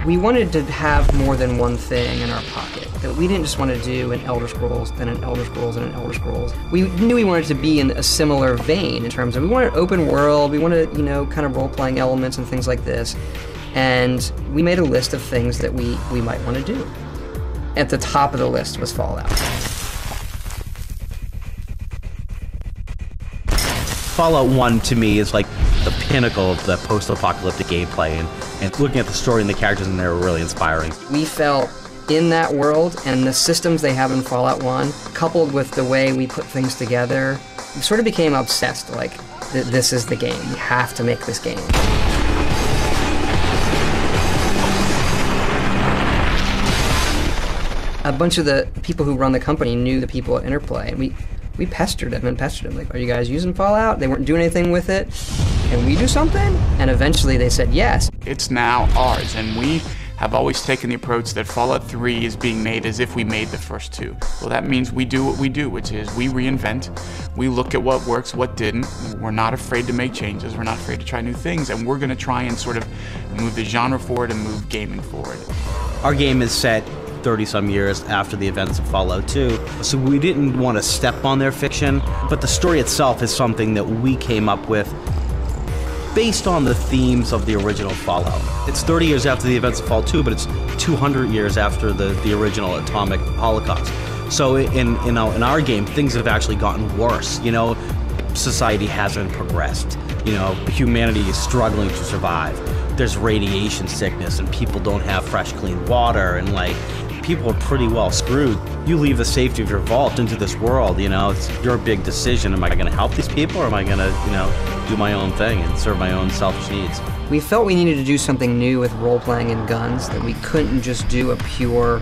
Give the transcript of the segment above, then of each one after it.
We wanted to have more than one thing in our pocket. That we didn't just want to do an Elder Scrolls, then an Elder Scrolls, and an Elder Scrolls. We knew we wanted to be in a similar vein in terms of we wanted open world, we wanted, you know, kind of role-playing elements and things like this. And we made a list of things that we might want to do. At the top of the list was Fallout. Fallout 1 to me is like the pinnacle of the post-apocalyptic gameplay, and looking at the story and the characters in there were really inspiring. We felt in that world and the systems they have in Fallout 1, coupled with the way we put things together, we sort of became obsessed, like, this is the game, we have to make this game. A bunch of the people who run the company knew the people at Interplay, and we pestered them, like, are you guys using Fallout? They weren't doing anything with it. Can we do something? And eventually they said yes. It's now ours, and we have always taken the approach that Fallout 3 is being made as if we made the first two. Well, that means we do what we do, which is we reinvent, we look at what works, what didn't. We're not afraid to make changes, we're not afraid to try new things, and we're gonna try and sort of move the genre forward and move gaming forward. Our game is set 30-some years after the events of Fallout 2, so we didn't want to step on their fiction, but the story itself is something that we came up with based on the themes of the original Fallout. It's 30 years after the events of Fallout 2, but it's 200 years after the original atomic holocaust. So in our game, things have actually gotten worse. You know, society hasn't progressed. You know, humanity is struggling to survive. There's radiation sickness, and people don't have fresh, clean water, and like, people are pretty well screwed. You leave the safety of your vault into this world, you know, it's your big decision. Am I gonna help these people, or am I gonna, you know, do my own thing and serve my own selfish needs? We felt we needed to do something new with role-playing and guns, that we couldn't just do a pure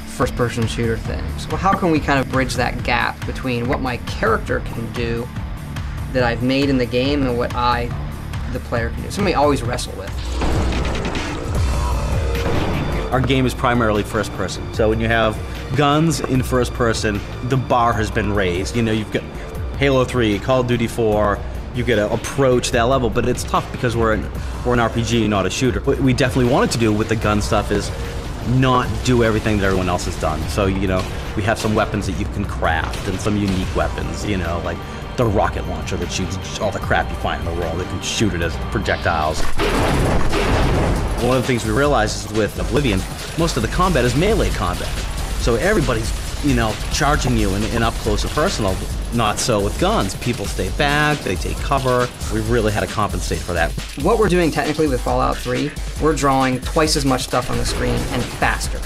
first-person shooter thing. So how can we kind of bridge that gap between what my character can do that I've made in the game and what I, the player, can do? Something we always wrestle with. Our game is primarily first person. So when you have guns in first person, the bar has been raised. You know, you've got Halo 3, Call of Duty 4, you get to approach that level, but it's tough because we're an RPG, not a shooter. What we definitely wanted to do with the gun stuff is not do everything that everyone else has done. So, you know, we have some weapons that you can craft and some unique weapons, you know, like the rocket launcher that shoots all the crap you find in the world. They can shoot it as projectiles. One of the things we realized is with Oblivion, most of the combat is melee combat. So everybody's, you know, charging you in up close and personal. Not so with guns. People stay back, they take cover. We've really had to compensate for that. What we're doing technically with Fallout 3, we're drawing twice as much stuff on the screen and faster,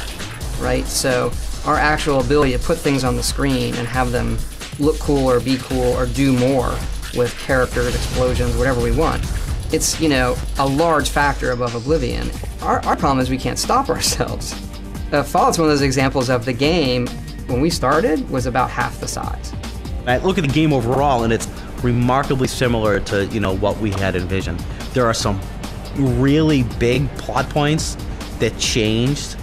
right? So our actual ability to put things on the screen and have them look cool or be cool or do more with characters, explosions, whatever we want. It's, you know, a large factor above Oblivion. Our problem is we can't stop ourselves. Fallout's one of those examples of the game, when we started, was about half the size. I look at the game overall, and it's remarkably similar to, you know, what we had envisioned. There are some really big plot points that changed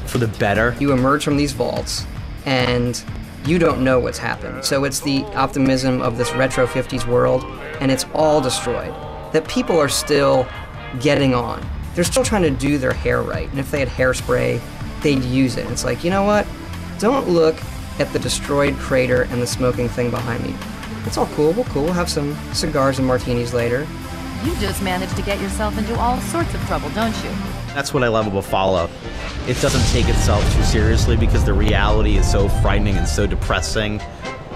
for the better. You emerge from these vaults, and you don't know what's happened. So it's the optimism of this retro 50s world, and it's all destroyed. That people are still getting on. They're still trying to do their hair right, and if they had hairspray, they'd use it. It's like, you know what? Don't look at the destroyed crater and the smoking thing behind me. It's all cool, we'll have some cigars and martinis later. You just managed to get yourself into all sorts of trouble, don't you? That's what I love about Fallout. It doesn't take itself too seriously because the reality is so frightening and so depressing.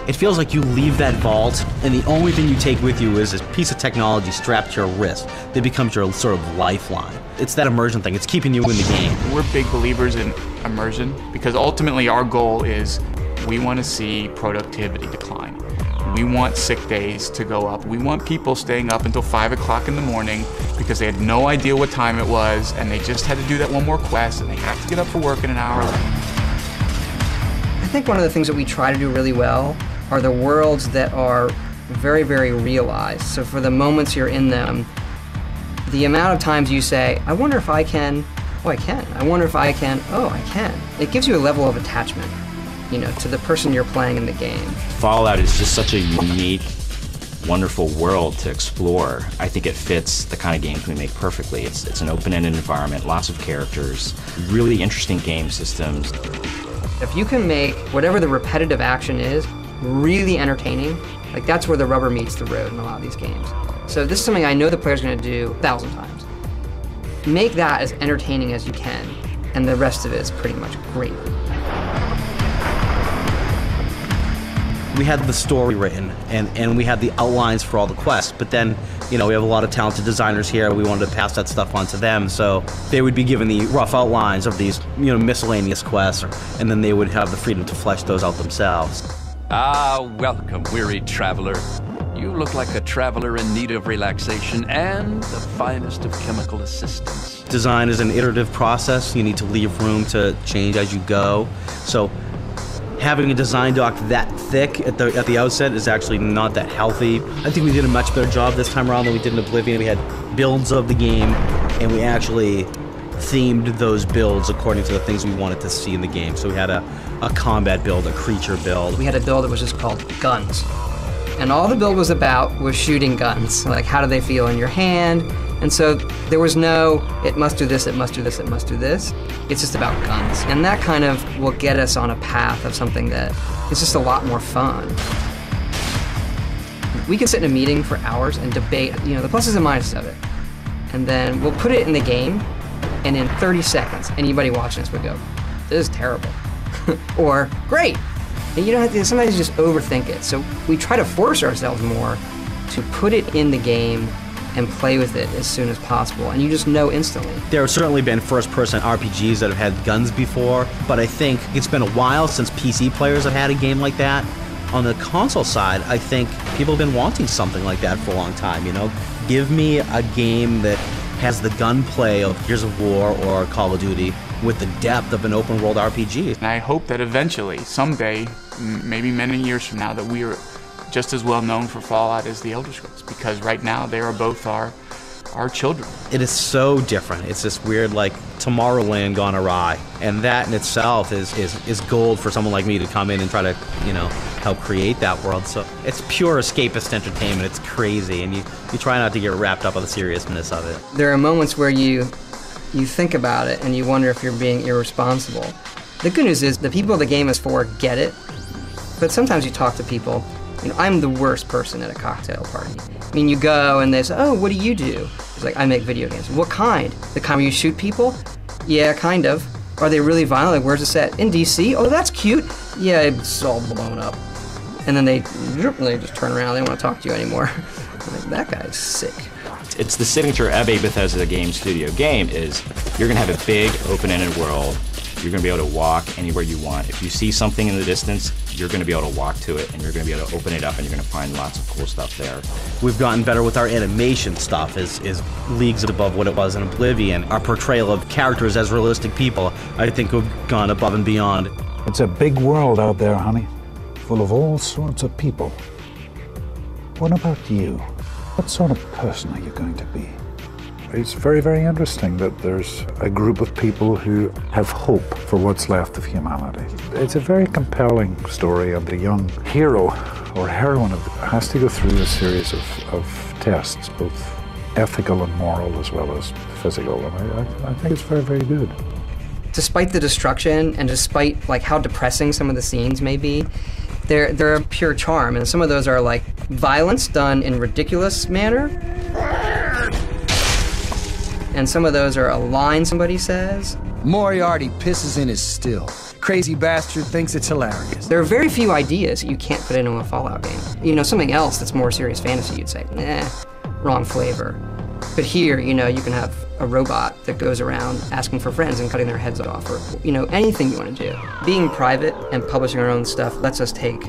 It feels like you leave that vault, and the only thing you take with you is this piece of technology strapped to your wrist that becomes your sort of lifeline. It's that immersion thing. It's keeping you in the game. We're big believers in immersion because ultimately our goal is we want to see productivity decline. We want sick days to go up. We want people staying up until 5 o'clock in the morning because they had no idea what time it was and they just had to do that one more quest and they have to get up for work in an hour. I think one of the things that we try to do really well are the worlds that are very, very realized. So for the moments you're in them, the amount of times you say, I wonder if I can, oh, I can. I wonder if I can, oh, I can. It gives you a level of attachment, you know, to the person you're playing in the game. Fallout is just such a unique wonderful world to explore. I think it fits the kind of games we make perfectly. It's an open-ended environment, lots of characters, really interesting game systems. If you can make whatever the repetitive action is really entertaining, like that's where the rubber meets the road in a lot of these games. So this is something I know the player's going to do 1,000 times. Make that as entertaining as you can, and the rest of it is pretty much great. We had the story written, and we had the outlines for all the quests, but then, you know, we have a lot of talented designers here. We wanted to pass that stuff on to them, so they would be given the rough outlines of these, you know, miscellaneous quests, and then they would have the freedom to flesh those out themselves. Ah, welcome, weary traveler. You look like a traveler in need of relaxation and the finest of chemical assistance. Design is an iterative process. You need to leave room to change as you go. So having a design doc that thick at the outset is actually not that healthy. I think we did a much better job this time around than we did in Oblivion. We had builds of the game, and we actually themed those builds according to the things we wanted to see in the game. So we had a combat build, a creature build. We had a build that was just called Guns. And all the build was about was shooting guns. Like, how do they feel in your hand? And so there was no, it must do this, it must do this, it must do this. It's just about guns. And that kind of will get us on a path of something that is just a lot more fun. We can sit in a meeting for hours and debate, you know, the pluses and minuses of it. And then we'll put it in the game, and in 30 seconds, anybody watching this would go, this is terrible. Or, great. And you don't have to, sometimes you just overthink it. So we try to force ourselves more to put it in the game and play with it as soon as possible, and you just know instantly. There have certainly been first-person RPGs that have had guns before, but I think it's been a while since PC players have had a game like that. On the console side, I think people have been wanting something like that for a long time, you know? Give me a game that has the gunplay of Gears of War or Call of Duty with the depth of an open-world RPG. And I hope that eventually, someday, maybe many years from now, that we are just as well known for Fallout as the Elder Scrolls, because right now they are both our children. It is so different. It's this weird, like, Tomorrowland gone awry, and that in itself is gold for someone like me to come in and try to, you know, help create that world. So it's pure escapist entertainment. It's crazy, and you try not to get wrapped up on the seriousness of it. There are moments where you think about it and you wonder if you're being irresponsible. The good news is the people the game is for get it, but sometimes you talk to people. You know, I'm the worst person at a cocktail party. I mean, you go and they say, oh, what do you do? It's like, I make video games. What kind? The kind where you shoot people? Yeah, kind of. Are they really violent? Like, where's it set? In DC? Oh, that's cute. Yeah, it's all blown up. And then they just turn around. They don't want to talk to you anymore. Like, that guy's sick. It's the signature of a Bethesda game studio game is you're going to have a big open-ended world. You're going to be able to walk anywhere you want. If you see something in the distance, you're going to be able to walk to it, and you're going to be able to open it up, and you're going to find lots of cool stuff there. We've gotten better with our animation stuff, is leagues above what it was in Oblivion. Our portrayal of characters as realistic people, I think we've gone above and beyond. It's a big world out there, honey, full of all sorts of people. What about you? What sort of person are you going to be? It's very, very interesting that there's a group of people who have hope for what's left of humanity. It's a very compelling story, and the young hero or heroine has to go through a series of tests, both ethical and moral as well as physical, and I think it's very, very good. Despite the destruction and despite like how depressing some of the scenes may be, they're a pure charm, and some of those are like violence done in ridiculous manner. And some of those are a line somebody says. Moriarty pisses in his still. Crazy bastard thinks it's hilarious. There are very few ideas you can't put into a Fallout game. You know, something else that's more serious fantasy, you'd say, nah, wrong flavor. But here, you know, you can have a robot that goes around asking for friends and cutting their heads off, or, you know, anything you want to do. Being private and publishing our own stuff lets us take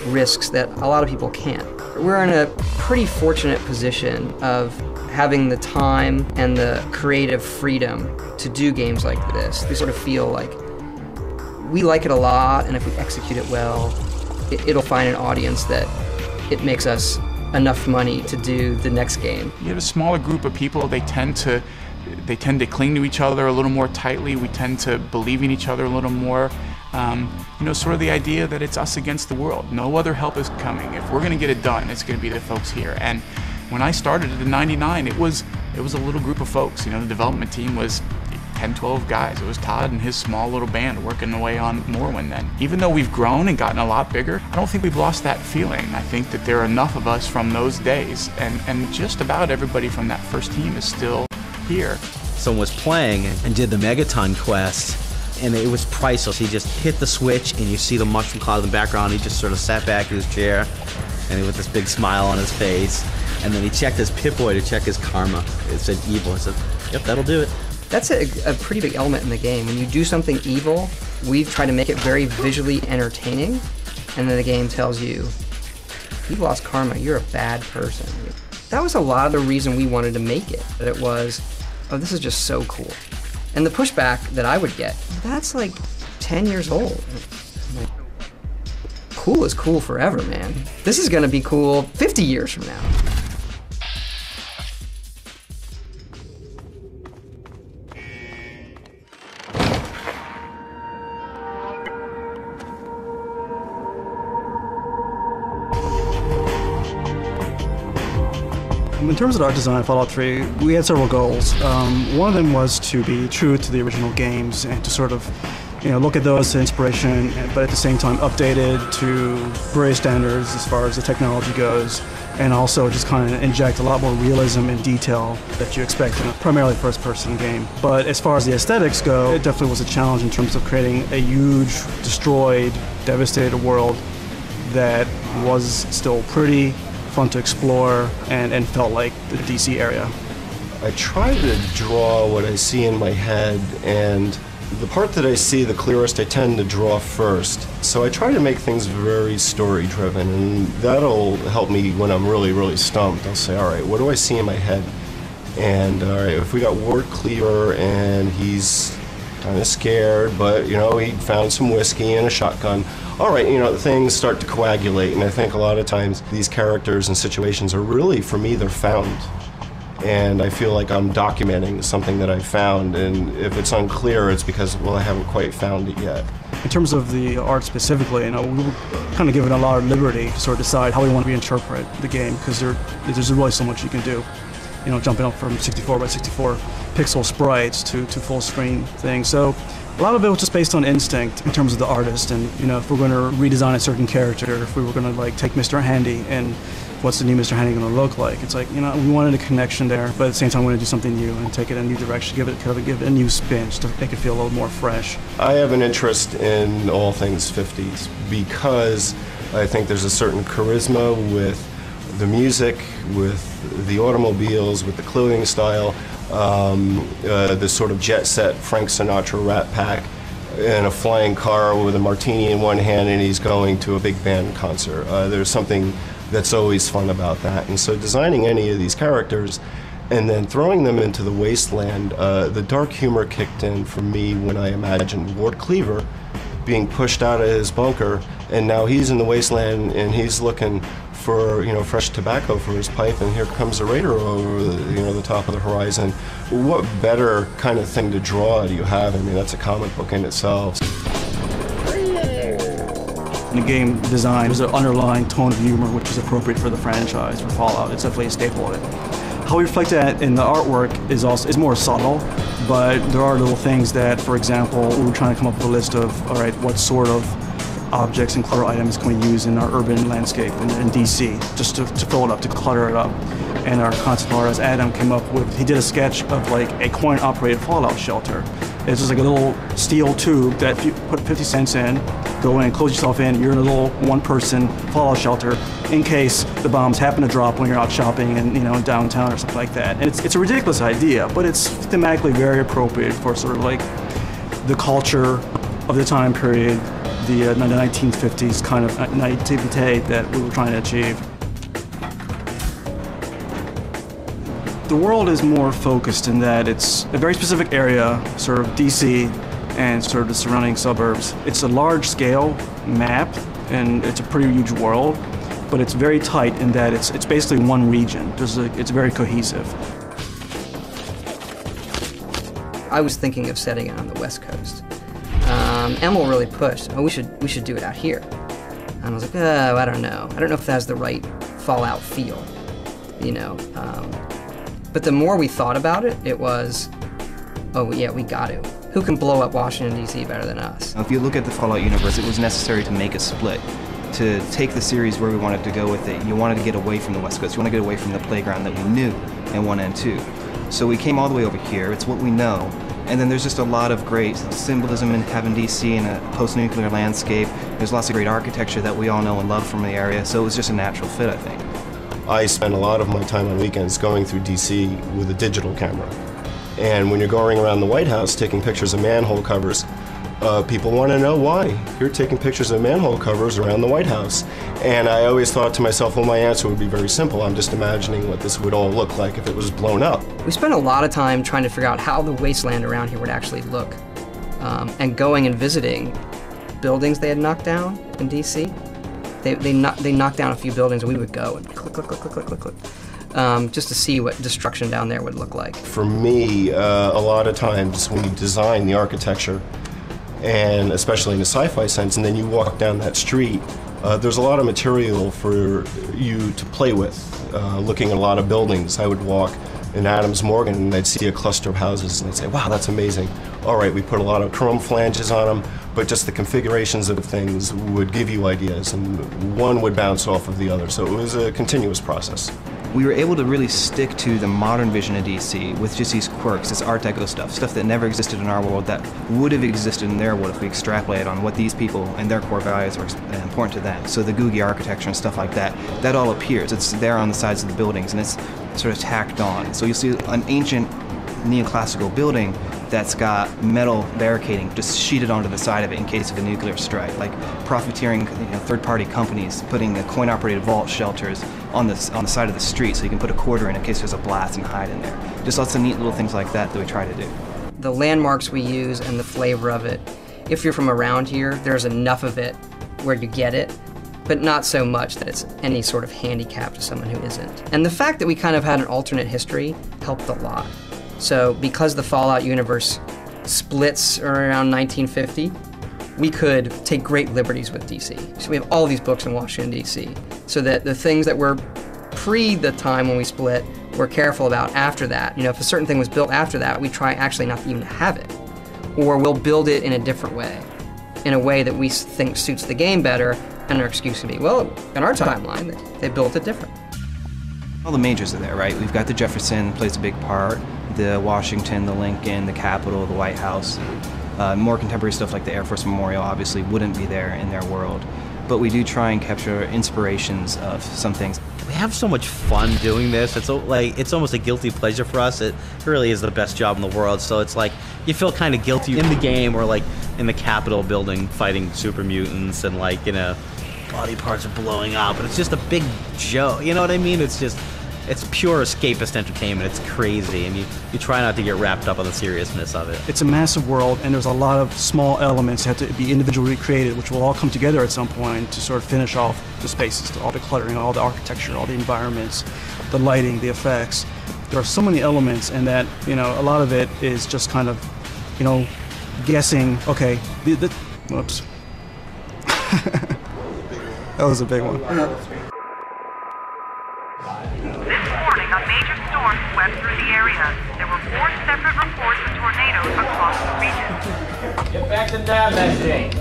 risks that a lot of people can't. We're in a pretty fortunate position of having the time and the creative freedom to do games like this. We sort of feel like we like it a lot, and if we execute it well, it'll find an audience that it makes us enough money to do the next game. You have a smaller group of people, they tend to cling to each other a little more tightly. We tend to believe in each other a little more. You know, sort of the idea that it's us against the world. No other help is coming. If we're going to get it done, it's going to be the folks here. And when I started in '99, it was a little group of folks. You know, the development team was 10, 12 guys. It was Todd and his small little band working away on Morrowind then. Even though we've grown and gotten a lot bigger, I don't think we've lost that feeling. I think that there are enough of us from those days, and just about everybody from that first team is still here. Someone was playing and did the Megaton Quest, and it was priceless. He just hit the switch, and you see the mushroom cloud in the background. He just sort of sat back in his chair, and with this big smile on his face. And then he checked his Pip-Boy to check his karma. It said evil. I said, yep, that'll do it. That's a pretty big element in the game. When you do something evil, we've tried to make it very visually entertaining, and then the game tells you, you've lost karma, you're a bad person. That was a lot of the reason we wanted to make it. That it was, oh, this is just so cool. And the pushback that I would get, that's like 10 years old. Like, cool is cool forever, man. This is gonna be cool 50 years from now. In terms of art design, Fallout 3, we had several goals. One of them was to be true to the original games and to sort of, look at those as inspiration, but at the same time updated to various standards as far as the technology goes, and also just kind of inject a lot more realism and detail that you expect in a primarily first-person game. But as far as the aesthetics go, it definitely was a challenge in terms of creating a huge, destroyed, devastated world that was still pretty, fun to explore, and felt like the DC area. I try to draw what I see in my head, and the part that I see the clearest I tend to draw first. So I try to make things very story driven, and that'll help me when I'm really, really stumped. I'll say, all right, what do I see in my head? And all right, if we got Ward Cleaver and he's kind of scared, but he found some whiskey and a shotgun. All right, things start to coagulate, and I think a lot of times these characters and situations are really, for me, they're found. And I feel like I'm documenting something that I found, and if it's unclear, it's because, well, I haven't quite found it yet. In terms of the art specifically, we were kind of given a lot of liberty to sort of decide how we want to reinterpret the game, because there's really so much you can do. Jumping up from 64 by 64 pixel sprites to full screen things. So a lot of it was just based on instinct in terms of the artist, and if we're going to redesign a certain character, if we were going to take Mr. Handy and what's the new Mr. Handy going to look like, it's like we wanted a connection there, but at the same time we want to do something new and take it in a new direction, give it a new spin just to make it feel a little more fresh. I have an interest in all things 50s because I think there's a certain charisma with the music, with the automobiles, with the clothing style, the sort of jet set Frank Sinatra Rat Pack in a flying car with a martini in one hand, and he's going to a big band concert. There's something that's always fun about that. And so designing any of these characters and then throwing them into the wasteland, the dark humor kicked in for me when I imagined Ward Cleaver being pushed out of his bunker, and now he's in the wasteland and he's looking for fresh tobacco for his pipe, and here comes a raider over the top of the horizon. What better kind of thing to draw do you have? I mean, that's a comic book in itself. In the game design, there's an underlying tone of humor which is appropriate for the franchise, for Fallout. It's definitely a staple of it. How we reflect that in the artwork is more subtle, but there are little things that, for example, we were trying to come up with a list of, all right, what sort of objects and clutter items can we use in our urban landscape in DC, just to fill it up, to clutter it up. And our concept artist, Adam, came up with, he did a sketch of a coin-operated Fallout shelter. It's just like a little steel tube that if you put 50 cents in, go in, close yourself in, you're in a little one-person Fallout shelter in case the bombs happen to drop when you're out shopping in downtown or something like that. And it's a ridiculous idea, but it's thematically very appropriate for sort of the culture of the time period, the 1950s kind of naivete that we were trying to achieve. The world is more focused in that it's a very specific area, sort of DC and sort of the surrounding suburbs. It's a large-scale map, and it's a pretty huge world, but it's very tight in that it's basically one region. It's very cohesive. I was thinking of setting it on the West Coast. Emil really pushed, oh, we should do it out here. And I was like, oh, I don't know if that has the right Fallout feel, you know. But the more we thought about it, it was, oh yeah, we got to. Who can blow up Washington, D.C. better than us? If you look at the Fallout universe, it was necessary to make a split. To take the series where we wanted to go with it, you wanted to get away from the West Coast. You want to get away from the playground that we knew in 1 and 2. So we came all the way over here. It's what we know. And then there's just a lot of great symbolism in having DC in a post-nuclear landscape. There's lots of great architecture that we all know and love from the area. So it was just a natural fit, I think. I spend a lot of my time on weekends going through DC with a digital camera. And when you're going around the White House taking pictures of manhole covers, people want to know why you're taking pictures of manhole covers around the White House. And I always thought to myself, well, my answer would be very simple. I'm just imagining what this would all look like if it was blown up. We spent a lot of time trying to figure out how the wasteland around here would actually look. And going and visiting buildings they had knocked down in DC. They knocked down a few buildings, and we would go and click, click, click, click, click, click, click, just to see what destruction down there would look like. For me, a lot of times when you design the architecture, and especially in the sci-fi sense, and then you walk down that street, there's a lot of material for you to play with. Looking at a lot of buildings, I would walk in Adams Morgan and I'd see a cluster of houses and I'd say, wow, that's amazing. All right, we put a lot of chrome flanges on them, but just the configurations of things would give you ideas, and one would bounce off of the other, so it was a continuous process. We were able to really stick to the modern vision of DC with just these quirks, this Art Deco stuff that never existed in our world that would have existed in their world if we extrapolate on what these people and their core values are important to them. So the Googie architecture and stuff like that, that all appears. It's there on the sides of the buildings and it's sort of tacked on. So you'll see an ancient neoclassical building that's got metal barricading just sheeted onto the side of it in case of a nuclear strike, like profiteering third-party companies putting the coin-operated vault shelters on the side of the street so you can put a quarter in case there's a blast and hide in there. Just lots of neat little things like that we try to do. The landmarks we use and the flavor of it, if you're from around here, there's enough of it where you get it, but not so much that it's any sort of handicap to someone who isn't. And the fact that we kind of had an alternate history helped a lot. So because the Fallout universe splits around 1950, we could take great liberties with DC. So we have all these books in Washington, D.C. So that the things that were pre the time when we split, we're careful about after that. You know, if a certain thing was built after that, we try actually not to even have it. Or we'll build it in a different way, in a way that we think suits the game better, and our excuse would be, well, in our timeline, they built it different. All the majors are there, right? We've got the Jefferson, plays a big part, the Washington, the Lincoln, the Capitol, the White House. More contemporary stuff like the Air Force Memorial obviously wouldn't be there in their world. But we do try and capture inspirations of some things. We have so much fun doing this. It's almost a guilty pleasure for us. It really is the best job in the world. So it's like you feel kind of guilty in the game or like in the Capitol building fighting super mutants and like, you know, body parts are blowing up. And it's just a big joke. You know what I mean? It's pure escapist entertainment. It's crazy, and you try not to get wrapped up on the seriousness of it. It's a massive world, and there's a lot of small elements that have to be individually created, which will all come together at some point to sort of finish off the spaces, all the cluttering, all the architecture, all the environments, the lighting, the effects. There are so many elements, and that, you know, a lot of it is just kind of, you know, guessing, okay, whoops. That was a big one. A major storm swept through the area. There were 4 separate reports of tornadoes across the region. Get back to down that thing.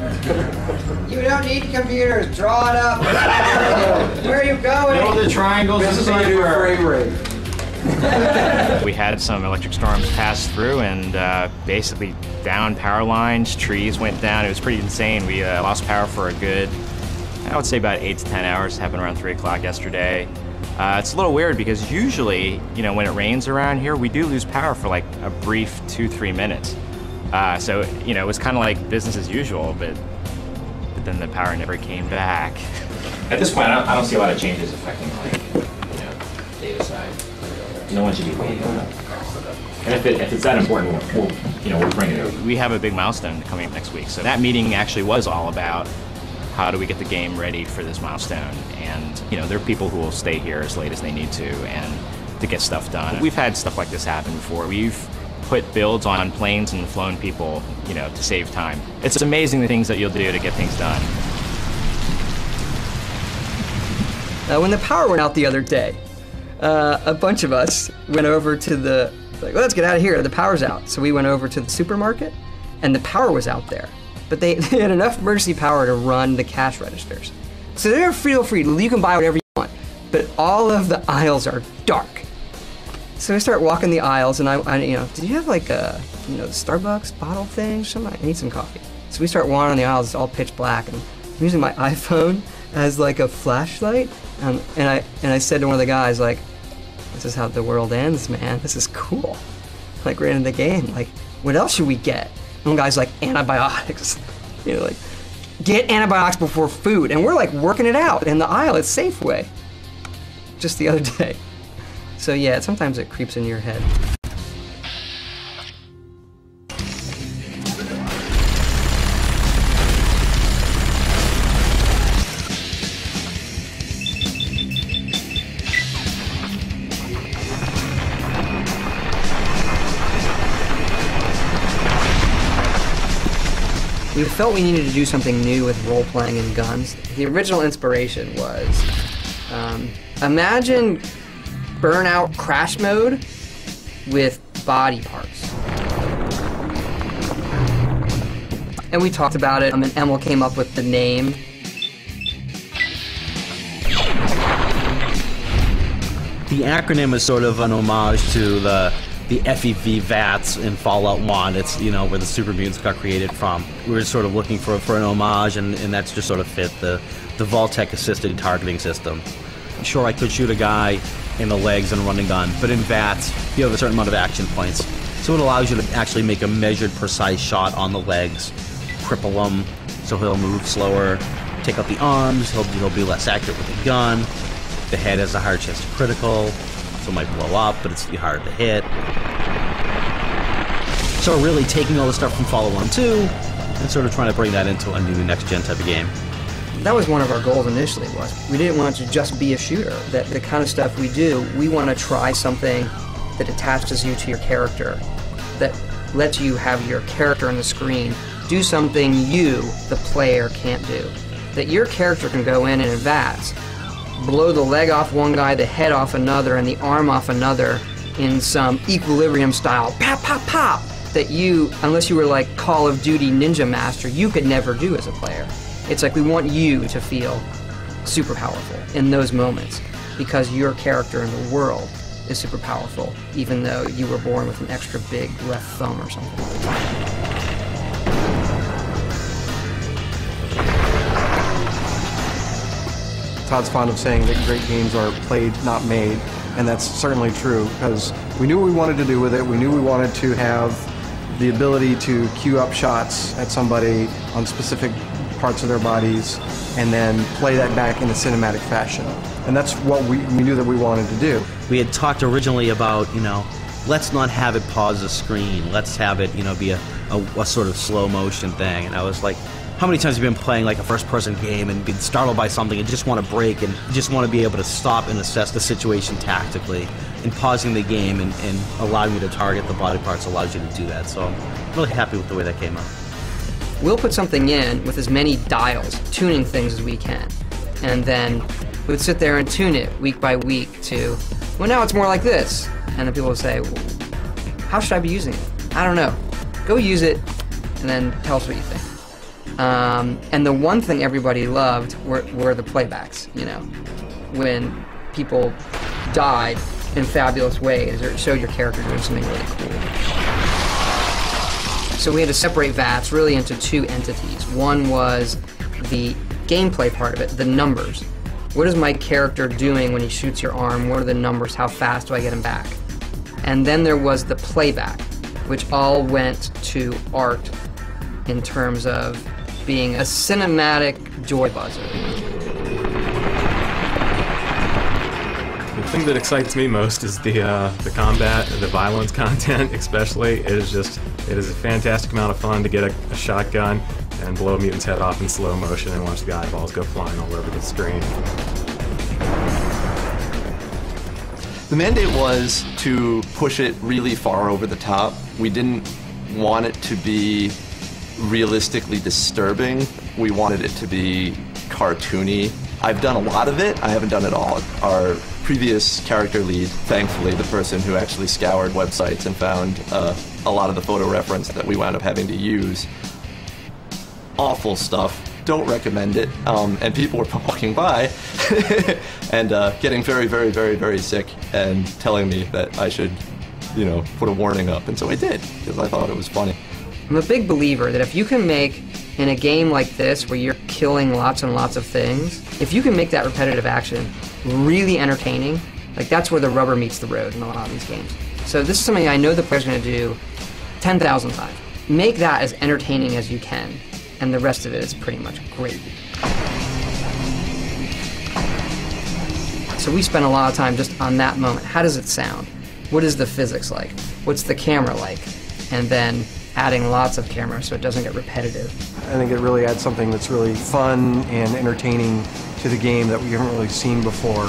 You don't need computers. Draw it up. Where are you going? Build the triangles and frame rate. We had some electric storms pass through and basically down power lines, trees went down. It was pretty insane. We lost power for a good, I would say about 8 to 10 hours. It happened around 3 o'clock yesterday. It's a little weird because usually, you know, when it rains around here, we do lose power for like a brief 2-3 minutes. So, you know, it was kind of like business as usual, but then the power never came back. At this point, I don't see a lot of changes affecting, like, you know, data side. No one should be waiting on it. And if it's that important, we'll bring it over. We have a big milestone coming up next week. So that meeting actually was all about how do we get the game ready for this milestone? And, you know, there are people who will stay here as late as they need to and to get stuff done. We've had stuff like this happen before. We've put builds on planes and flown people, you know, to save time. It's amazing the things that you'll do to get things done. When the power went out the other day, a bunch of us went over to the, like, well, let's get out of here, the power's out. So we went over to the supermarket, and the power was out there. But they had enough emergency power to run the cash registers. So they're feel free, you can buy whatever you want, but all of the aisles are dark. So I start walking the aisles, and I you know, did you have like a, you know, the Starbucks bottle thing? I need some coffee. So we start wandering the aisles, it's all pitch black, and I'm using my iPhone as like a flashlight, and I said to one of the guys, like, this is how the world ends, man. This is cool. Like, we're in the game. Like, what else should we get? And one guy's like, antibiotics. You know, like, get antibiotics before food. And we're like working it out in the aisle at Safeway. Just the other day. So yeah, sometimes it creeps into your head. We felt we needed to do something new with role-playing and guns. The original inspiration was, imagine Burnout Crash Mode with body parts. And we talked about it, and Emil came up with the name. The acronym is sort of an homage to the FEV VATS in Fallout 1. It's, you know, where the super mutants got created from. We were sort of looking for an homage, and that's just sort of fit the Vault-Tec assisted targeting system. Sure, I could shoot a guy in the legs and run a gun, but in VATS, you have a certain amount of action points. So it allows you to actually make a measured, precise shot on the legs, cripple him, so he'll move slower, take out the arms, he'll be less accurate with the gun. The head has a higher chance of critical, so it might blow up, but it's hard to hit. So we're really taking all the stuff from Fallout 1 2 and sort of trying to bring that into a new next-gen type of game. That was one of our goals initially, was we didn't want it to just be a shooter. That the kind of stuff we do, we want to try something that attaches you to your character, that lets you have your character on the screen do something you, the player, can't do. That your character can go in and advance, blow the leg off one guy, the head off another, and the arm off another in some Equilibrium style, pop, pop, pop, that you, unless you were like Call of Duty Ninja Master, you could never do as a player. It's like we want you to feel super powerful in those moments because your character in the world is super powerful, even though you were born with an extra big left thumb or something. Todd's fond of saying that great games are played, not made, and that's certainly true because we knew what we wanted to do with it. We knew we wanted to have the ability to queue up shots at somebody on specific parts of their bodies and then play that back in a cinematic fashion. And that's what we knew that we wanted to do. We had talked originally about, you know, let's not have it pause the screen. Let's have it, you know, be a sort of slow motion thing. And I was like, how many times have you been playing like a first-person game and been startled by something and just want to break and just want to be able to stop and assess the situation tactically, and pausing the game and allowing you to target the body parts allows you to do that. So I'm really happy with the way that came out. We'll put something in with as many dials, tuning things as we can, and then we'd sit there and tune it week by week to, well, now it's more like this. And then people would say, well, how should I be using it? I don't know. Go use it, and then tell us what you think. And the one thing everybody loved were the playbacks, you know, when people died in fabulous ways, or it showed your character doing something really cool. So we had to separate VATS really into two entities. One was the gameplay part of it, the numbers. What is my character doing when he shoots your arm? What are the numbers? How fast do I get him back? And then there was the playback, which all went to art in terms of being a cinematic joy buzzer. The thing that excites me most is the combat, the violence content especially. It is a fantastic amount of fun to get a shotgun and blow a mutant's head off in slow motion and watch the eyeballs go flying all over the screen. The mandate was to push it really far over the top. We didn't want it to be realistically disturbing. We wanted it to be cartoony. I've done a lot of it. I haven't done it all. Our previous character lead, thankfully, the person who actually scoured websites and found a lot of the photo reference that we wound up having to use. Awful stuff. Don't recommend it. And people were walking by and getting very, very, very, very sick and telling me that I should, you know, put a warning up. And so I did, because I thought it was funny. I'm a big believer that if you can make, in a game like this, where you're killing lots and lots of things, if you can make that repetitive action really entertaining, like that's where the rubber meets the road in a lot of these games. So this is something I know the player's going to do 10,000 times. Make that as entertaining as you can, and the rest of it is pretty much gravy. So we spent a lot of time just on that moment. How does it sound? What is the physics like? What's the camera like? And then adding lots of cameras so it doesn't get repetitive. I think it really adds something that's really fun and entertaining to the game that we haven't really seen before.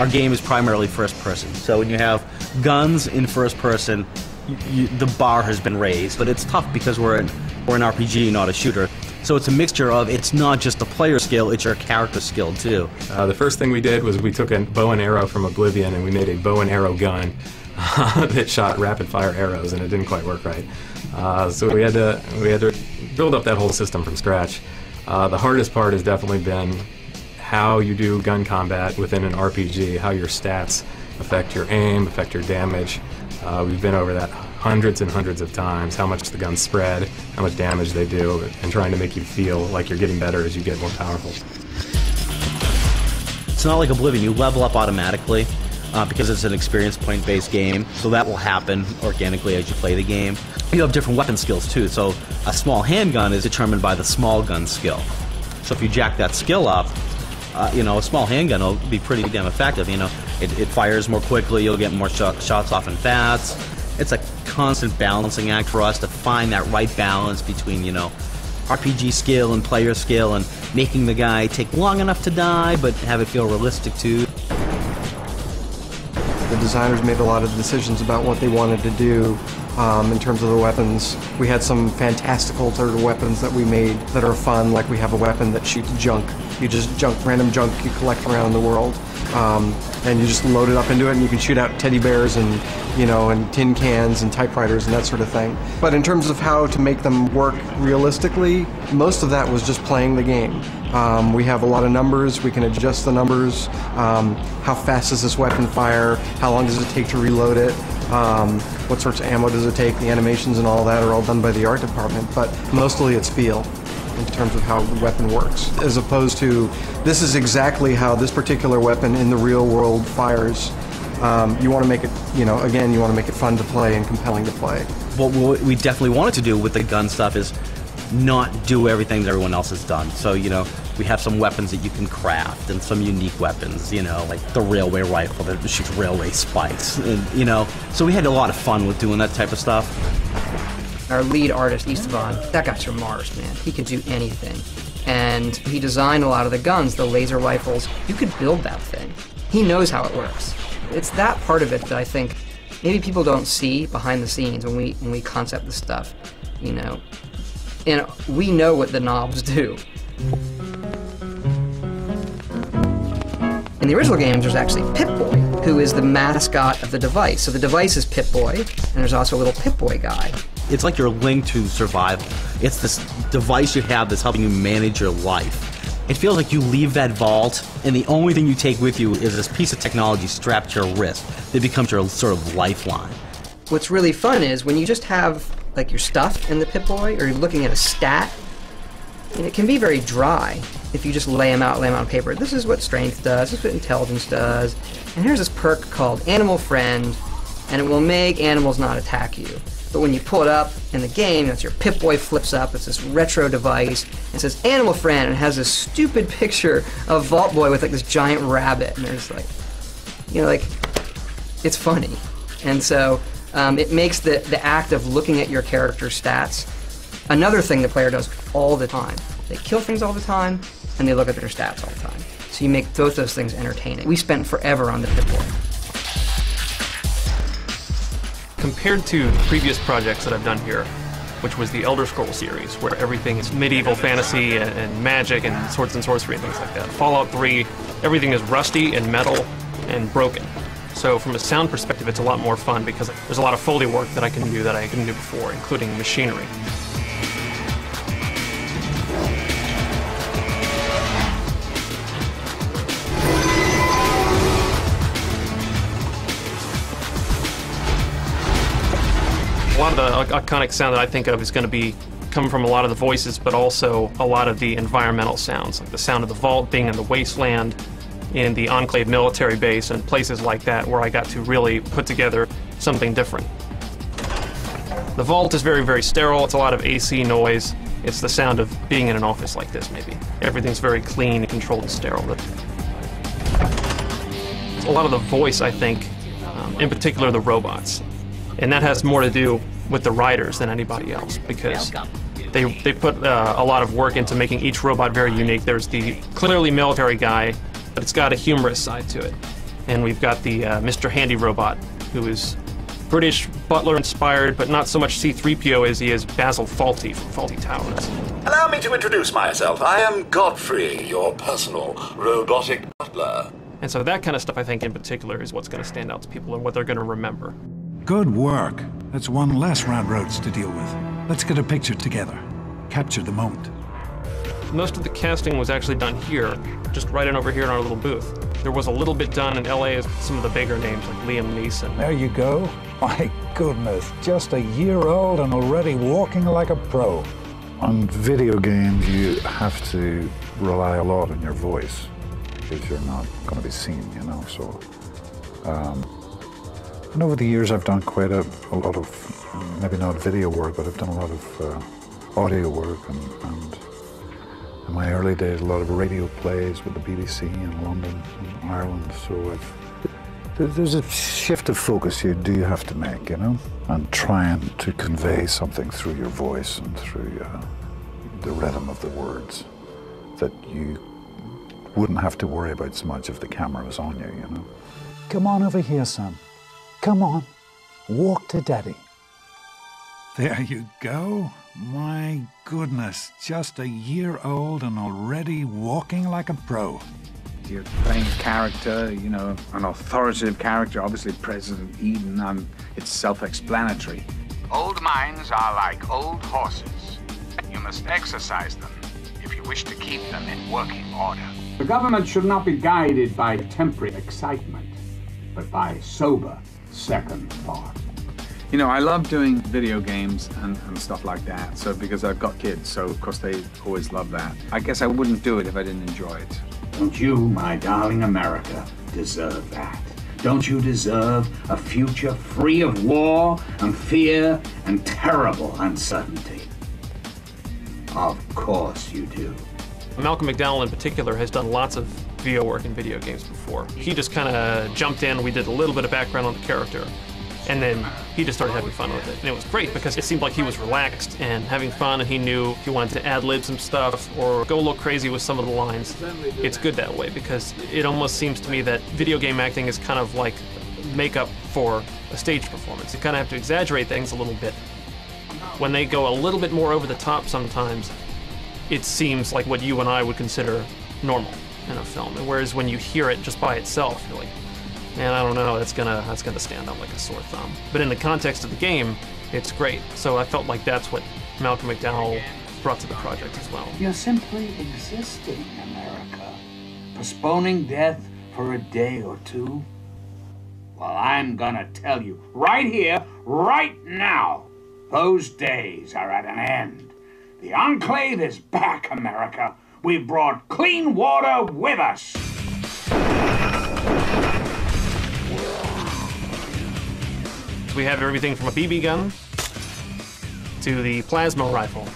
Our game is primarily first person, so when you have guns in first person, the bar has been raised, but it's tough because we're an RPG, not a shooter. So it's a mixture of, it's not just the player skill, it's your character skill too. The first thing we did was we took a bow and arrow from Oblivion and we made a bow and arrow gun that shot rapid fire arrows, and it didn't quite work right. So we had to build up that whole system from scratch. The hardest part has definitely been how you do gun combat within an RPG, how your stats affect your aim, affect your damage. We've been over that hundreds and hundreds of times, how much the guns spread, how much damage they do, and trying to make you feel like you're getting better as you get more powerful. It's not like Oblivion, you level up automatically because it's an experience point-based game, so that will happen organically as you play the game. You have different weapon skills too, so a small handgun is determined by the small gun skill. So if you jack that skill up, you know, a small handgun will be pretty damn effective. You know, it fires more quickly, you'll get more shots off in fast. It's a constant balancing act for us to find that right balance between, you know, RPG skill and player skill and making the guy take long enough to die but have it feel realistic too. The designers made a lot of decisions about what they wanted to do in terms of the weapons. We had some fantastical sort of weapons that we made that are fun, like we have a weapon that shoots junk. You just random junk you collect around the world, and you just load it up into it, and you can shoot out teddy bears and, you know, and tin cans and typewriters and that sort of thing. But in terms of how to make them work realistically, most of that was just playing the game. We have a lot of numbers, we can adjust the numbers, how fast does this weapon fire, how long does it take to reload it, what sorts of ammo does it take, the animations and all that are all done by the art department, but mostly it's feel in terms of how the weapon works, as opposed to this is exactly how this particular weapon in the real world fires. You want to make it, you know, again, you want to make it fun to play and compelling to play. What we definitely wanted to do with the gun stuff is not do everything that everyone else has done. So, you know, we have some weapons that you can craft and some unique weapons, you know, like the railway rifle that shoots railway spikes, and, you know, so we had a lot of fun with doing that type of stuff. Our lead artist, Esteban, that guy's from Mars, man. He can do anything. And he designed a lot of the guns, the laser rifles. You could build that thing. He knows how it works. It's that part of it that I think maybe people don't see behind the scenes when we concept this stuff, you know. And we know what the knobs do. In the original games, there's actually Pip-Boy, who is the mascot of the device. So the device is Pip-Boy, and there's also a little Pip-Boy guy. It's like your link to survival. It's this device you have that's helping you manage your life. It feels like you leave that vault, and the only thing you take with you is this piece of technology strapped to your wrist that becomes your sort of lifeline. What's really fun is when you just have like your stuff in the Pip-Boy, or you're looking at a stat, and it can be very dry if you just lay them out on paper. This is what strength does, this is what intelligence does, and here's this perk called Animal Friend, and it will make animals not attack you. But when you pull it up in the game, that's your Pip-Boy flips up, it's this retro device, and it says Animal Friend, and it has this stupid picture of Vault Boy with like this giant rabbit, and there's like, you know, like, it's funny. And so it makes the act of looking at your character's stats another thing the player does all the time. They kill things all the time, and they look at their stats all the time. So you make both those things entertaining. We spent forever on the Pip-Boy. Compared to the previous projects that I've done here, which was the Elder Scrolls series, where everything is medieval fantasy and magic and swords and sorcery and things like that. Fallout 3, everything is rusty and metal and broken. So from a sound perspective, it's a lot more fun because there's a lot of Foley work that I can do that I couldn't do before, including machinery. A lot of the iconic sound that I think of is going to be coming from a lot of the voices, but also a lot of the environmental sounds, like the sound of the vault being in the wasteland, in the Enclave military base, and places like that where I got to really put together something different. The vault is very, very sterile. It's a lot of AC noise. It's the sound of being in an office like this, maybe. Everything's very clean, controlled, and sterile. A lot of the voice, I think, in particular the robots. And that has more to do with the writers than anybody else, because they put a lot of work into making each robot very unique. There's the clearly military guy, but it's got a humorous side to it. And we've got the Mr. Handy robot, who is British butler inspired, but not so much C-3PO as he is Basil Fawlty from Fawlty Towers. Allow me to introduce myself. I am Godfrey, your personal robotic butler. And so that kind of stuff, I think, in particular, is what's going to stand out to people and what they're going to remember. Good work. That's one less Rad Roads to deal with. Let's get a picture together. Capture the moment. Most of the casting was actually done here, just right in over here in our little booth. There was a little bit done in LA as some of the bigger names like Liam Neeson. There you go. My goodness, just a year old and already walking like a pro. On video games, you have to rely a lot on your voice because you're not going to be seen, you know, so... And over the years, I've done quite a lot of, maybe not video work, but I've done a lot of audio work, and in my early days, a lot of radio plays with the BBC in London and Ireland. So there's a shift of focus you do have to make, you know, and trying to convey something through your voice and through the rhythm of the words that you wouldn't have to worry about so much if the camera was on you, you know. Come on over here, son. Come on, walk to Daddy. There you go. My goodness, just a year old and already walking like a pro. You're playing a character, you know, an authoritative character, obviously President Eden, and it's self-explanatory. Old minds are like old horses. You must exercise them if you wish to keep them in working order. The government should not be guided by temporary excitement, but by sober second thought. You know, I love doing video games and stuff like that, so because I've got kids, so of course they always love that. I guess I wouldn't do it if I didn't enjoy it. Don't you, my darling America, deserve that? Don't you deserve a future free of war and fear and terrible uncertainty? Of course you do. Malcolm McDowell in particular has done lots of video work in video games before. He just kind of jumped in, we did a little bit of background on the character, and then he just started having fun with it. And it was great because it seemed like he was relaxed and having fun, and he knew if he wanted to ad-lib some stuff or go a little crazy with some of the lines. It's good that way because it almost seems to me that video game acting is kind of like makeup for a stage performance. You kind of have to exaggerate things a little bit. When they go a little bit more over the top sometimes, it seems like what you and I would consider normal in a film. And whereas when you hear it just by itself, you're like, man, I don't know, that's gonna stand out like a sore thumb. But in the context of the game, it's great. So I felt like that's what Malcolm McDowell brought to the project as well. You're simply existing, America. Postponing death for a day or two. Well, I'm gonna tell you, right here, right now, those days are at an end. The Enclave is back, America. We've brought clean water with us. We have everything from a BB gun to the plasma rifle.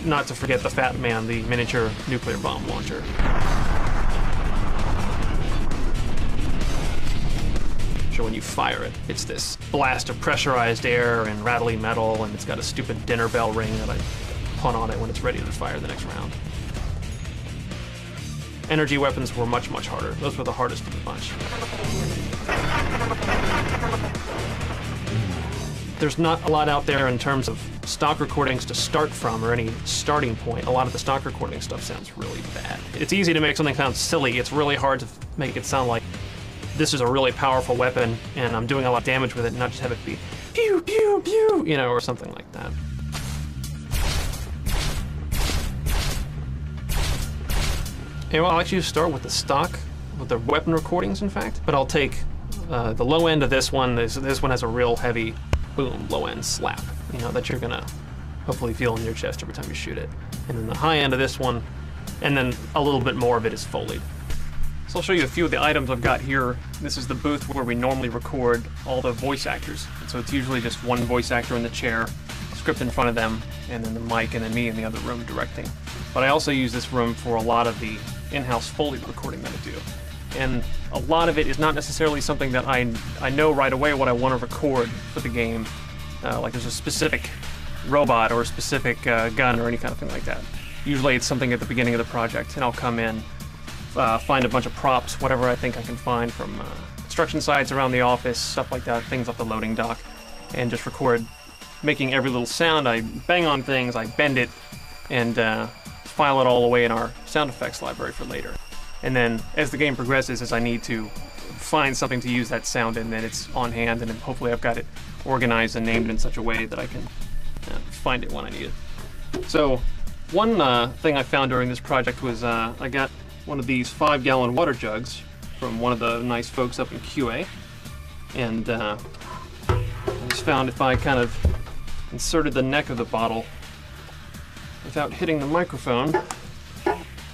Not to forget the Fat Man, the miniature nuclear bomb launcher. So when you fire it, it's this blast of pressurized air and rattly metal, and it's got a stupid dinner bell ring that I put on it when it's ready to fire the next round. energy weapons were much, much harder. Those were the hardest of the bunch. There's not a lot out there in terms of stock recordings to start from or any starting point. A lot of the stock recording stuff sounds really bad. It's easy to make something sound silly. It's really hard to make it sound like this is a really powerful weapon and I'm doing a lot of damage with it, and not just have it be pew, pew, pew, you know, or something like that. And well, I'll actually start with the stock, with the weapon recordings, in fact. But I'll take the low end of this one. This one has a real heavy, boom, low end slap, you know, that you're gonna hopefully feel in your chest every time you shoot it. And then the high end of this one, and then a little bit more of it is Foleyed. So I'll show you a few of the items I've got here. This is the booth where we normally record all the voice actors. So it's usually just one voice actor in the chair, script in front of them, and then the mic, and then me in the other room directing. But I also use this room for a lot of the in-house Foley recording that I do. And a lot of it is not necessarily something that I know right away what I want to record for the game. Like there's a specific robot or a specific gun or any kind of thing like that. Usually it's something at the beginning of the project, and I'll come in, find a bunch of props, whatever I think I can find from construction sites around the office, stuff like that, things off the loading dock, and just record making every little sound. I bang on things, I bend it, and file it all away in our sound effects library for later. And then as the game progresses, as I need to find something to use that sound in, then it's on hand, and then hopefully I've got it organized and named in such a way that I can find it when I need it. So one thing I found during this project was I got one of these 5-gallon water jugs from one of the nice folks up in QA, and I just found if I kind of inserted the neck of the bottle without hitting the microphone,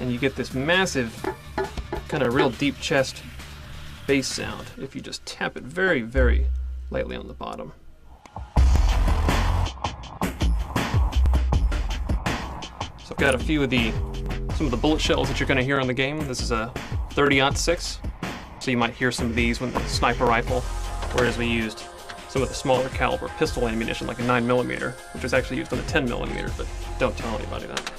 and you get this massive, kind of real deep chest bass sound if you just tap it very, very lightly on the bottom. So I've got a few of some of the bullet shells that you're going to hear on the game. This is a 30-06, so you might hear some of these with the sniper rifle, whereas we used some of the smaller caliber pistol ammunition, like a 9mm, which was actually used on a 10mm, but don't tell anybody that.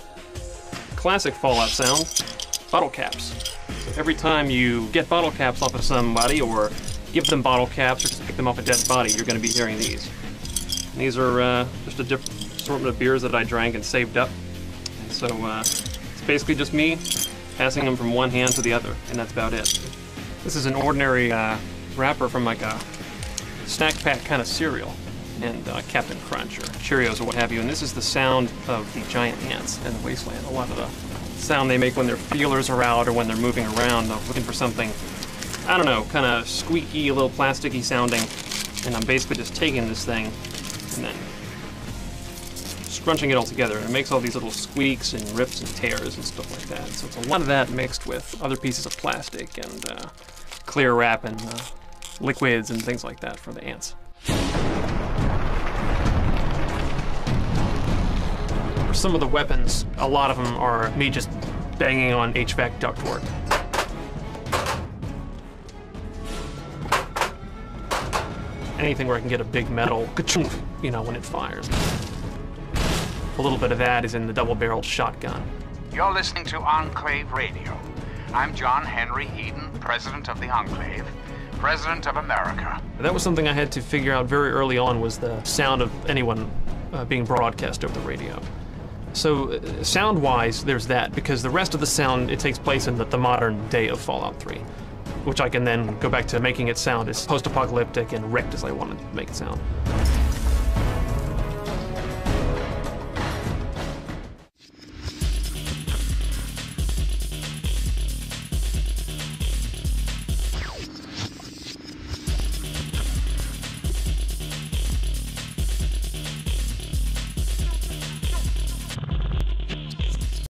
Classic Fallout sound, bottle caps. So every time you get bottle caps off of somebody, or give them bottle caps, or just pick them off a dead body, you're going to be hearing these. And these are just a different assortment of beers that I drank and saved up. And so it's basically just me passing them from one hand to the other, and that's about it. This is an ordinary wrapper from like a snack pack kind of cereal, and Captain Crunch or Cheerios or what have you, and this is the sound of the giant ants in the wasteland. A lot of the sound they make when their feelers are out or when they're moving around looking for something, I don't know, kind of squeaky, a little plasticky sounding, and I'm basically just taking this thing and then scrunching it all together, and it makes all these little squeaks and rips and tears and stuff like that. So it's a lot of that mixed with other pieces of plastic and clear wrap and liquids and things like that for the ants. For some of the weapons, a lot of them are me just banging on HVAC ductwork. Anything where I can get a big metal ka-chunk, you know, when it fires. A little bit of that is in the double-barreled shotgun. You're listening to Enclave Radio. I'm John Henry Eden, president of the Enclave, president of America. That was something I had to figure out very early on, was the sound of anyone being broadcast over the radio. So sound-wise, there's that, because the rest of the sound, it takes place in the modern day of Fallout 3, which I can then go back to making it sound as post-apocalyptic and wrecked as I wanted to make it sound.